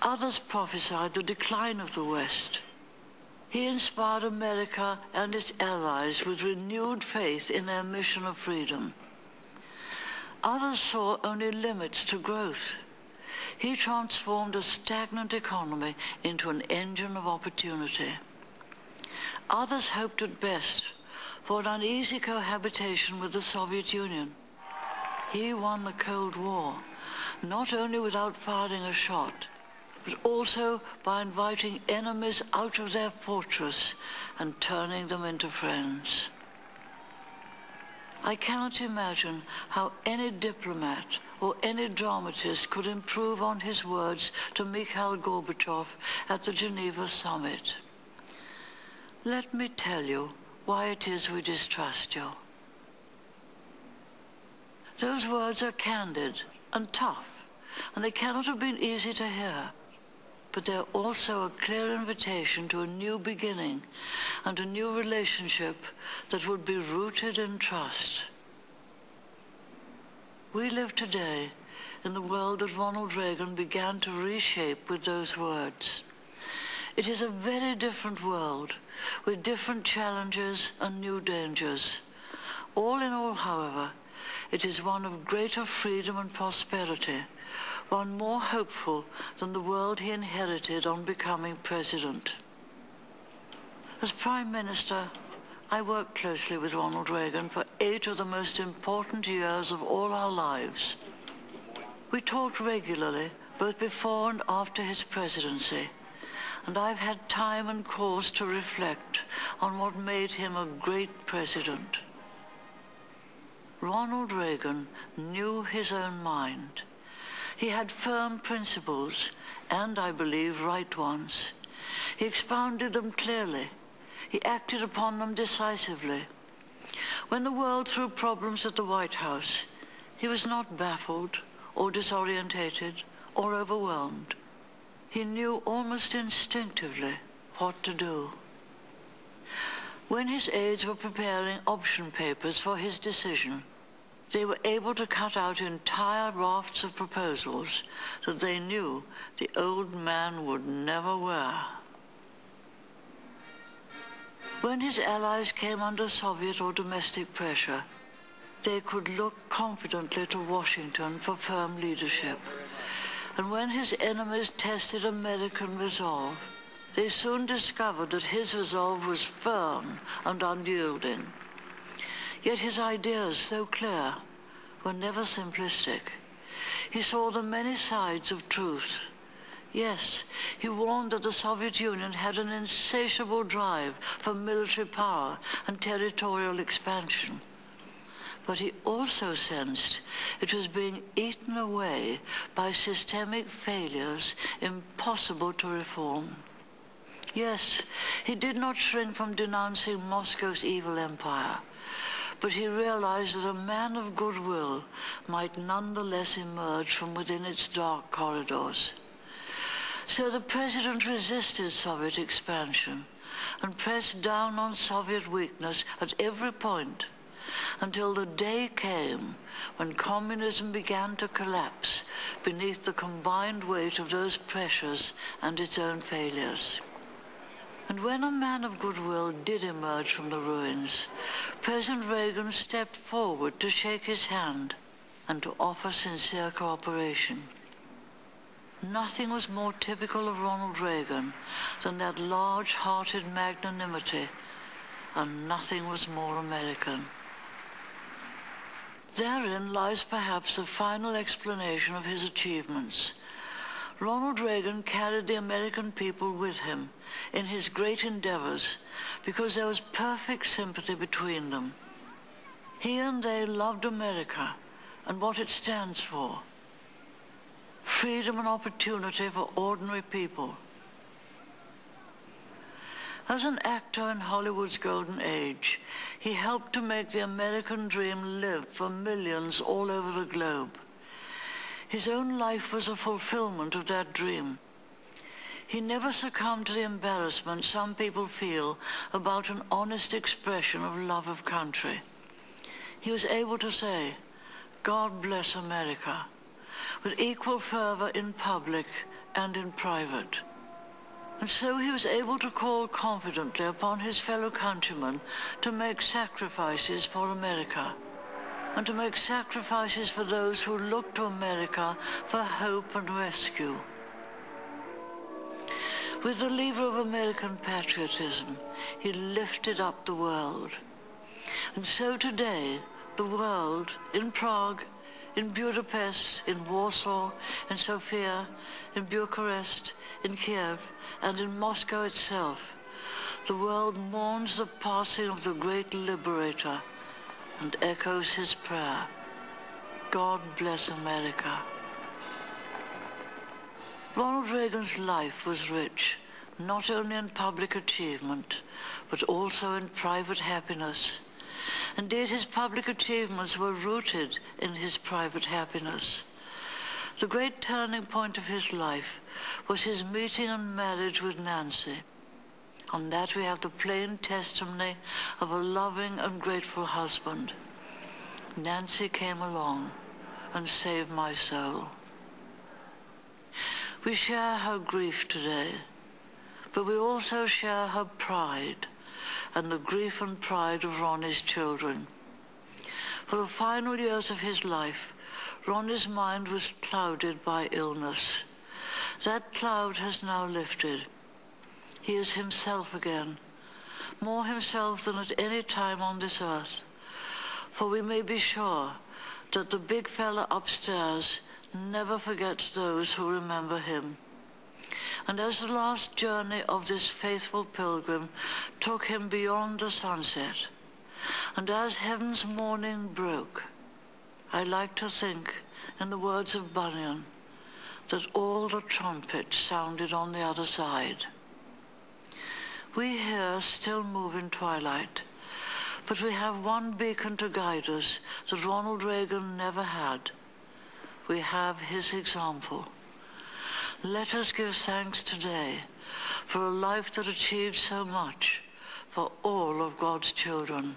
Others prophesied the decline of the West. He inspired America and its allies with renewed faith in their mission of freedom. Others saw only limits to growth. He transformed a stagnant economy into an engine of opportunity. Others hoped at best for an uneasy cohabitation with the Soviet Union. He won the Cold War, not only without firing a shot, but also by inviting enemies out of their fortress and turning them into friends. I cannot imagine how any diplomat or any dramatist could improve on his words to Mikhail Gorbachev at the Geneva summit. Let me tell you why it is we distrust you. Those words are candid and tough, and they cannot have been easy to hear. But they're also a clear invitation to a new beginning and a new relationship that would be rooted in trust. We live today in the world that Ronald Reagan began to reshape with those words. It is a very different world with different challenges and new dangers. All in all, however, it is one of greater freedom and prosperity, one more hopeful than the world he inherited on becoming president. As Prime Minister, I worked closely with Ronald Reagan for 8 of the most important years of all our lives. We talked regularly, both before and after his presidency, and I've had time and cause to reflect on what made him a great president. Ronald Reagan knew his own mind. He had firm principles, and I believe right ones. He expounded them clearly. He acted upon them decisively. When the world threw problems at the White House, he was not baffled or disorientated or overwhelmed. He knew almost instinctively what to do. When his aides were preparing option papers for his decision, they were able to cut out entire rafts of proposals that they knew the old man would never wear. When his allies came under Soviet or domestic pressure, they could look confidently to Washington for firm leadership. And when his enemies tested American resolve, they soon discovered that his resolve was firm and unyielding. Yet his ideas, though clear, were never simplistic. He saw the many sides of truth. Yes, he warned that the Soviet Union had an insatiable drive for military power and territorial expansion. But he also sensed it was being eaten away by systemic failures impossible to reform. Yes, he did not shrink from denouncing Moscow's evil empire, but he realized that a man of goodwill might nonetheless emerge from within its dark corridors. So the president resisted Soviet expansion and pressed down on Soviet weakness at every point until the day came when communism began to collapse beneath the combined weight of those pressures and its own failures. And when a man of goodwill did emerge from the ruins, President Reagan stepped forward to shake his hand and to offer sincere cooperation. Nothing was more typical of Ronald Reagan than that large-hearted magnanimity, and nothing was more American. Therein lies perhaps the final explanation of his achievements. Ronald Reagan carried the American people with him in his great endeavors because there was perfect sympathy between them. He and they loved America and what it stands for: freedom and opportunity for ordinary people. As an actor in Hollywood's golden age, he helped to make the American dream live for millions all over the globe. His own life was a fulfillment of that dream. He never succumbed to the embarrassment some people feel about an honest expression of love of country. He was able to say, "God bless America," with equal fervor in public and in private. And so he was able to call confidently upon his fellow countrymen to make sacrifices for America, and to make sacrifices for those who looked to America for hope and rescue. With the lever of American patriotism, he lifted up the world. And so today, the world, in Prague, in Budapest, in Warsaw, in Sofia, in Bucharest, in Kiev, and in Moscow itself, the world mourns the passing of the great liberator and echoes his prayer, God bless America. Ronald Reagan's life was rich, not only in public achievement, but also in private happiness. Indeed, his public achievements were rooted in his private happiness. The great turning point of his life was his meeting and marriage with Nancy. On that we have the plain testimony of a loving and grateful husband. Nancy came along and saved my soul. We share her grief today, but we also share her pride and the grief and pride of Ronnie's children. For the final years of his life, Ronnie's mind was clouded by illness. That cloud has now lifted. He is himself again, more himself than at any time on this earth. For we may be sure that the big fella upstairs never forgets those who remember him. And as the last journey of this faithful pilgrim took him beyond the sunset, and as heaven's morning broke, I like to think, in the words of Bunyan, that all the trumpets sounded on the other side. We here still move in twilight, but we have one beacon to guide us that Ronald Reagan never had. We have his example. Let us give thanks today for a life that achieved so much for all of God's children.